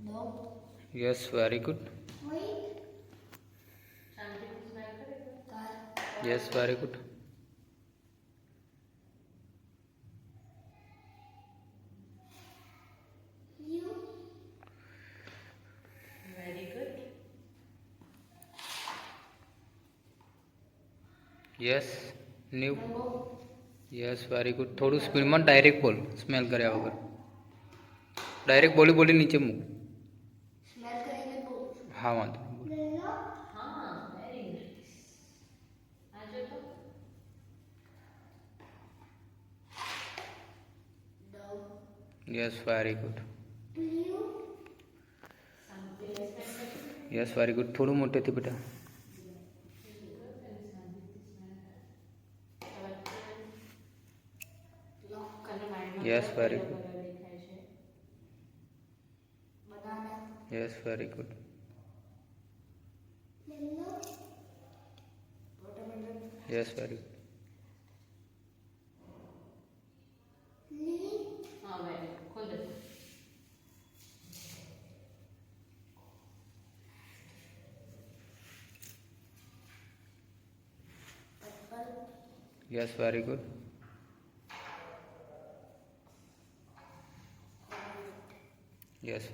Yes, very good. Yes, very good. Very good. Yes, new. Yes, very good. થોડું સ્પીડમાં direct બોલ, smell કર્યા વગર. ડાયરેક્ટ બોલી બોલી નીચે મૂક. હા, વાંધો નહીં. હા, very nice. આ જો તો. Yes, very good. શાંતિ લેસન કરી. Yes, very good. થોડું મોટેથી બેટા. Yes, very good. Yes, very good. Yes, very good. હા, very good. ખોલ દે. Yes, very good. Yes, very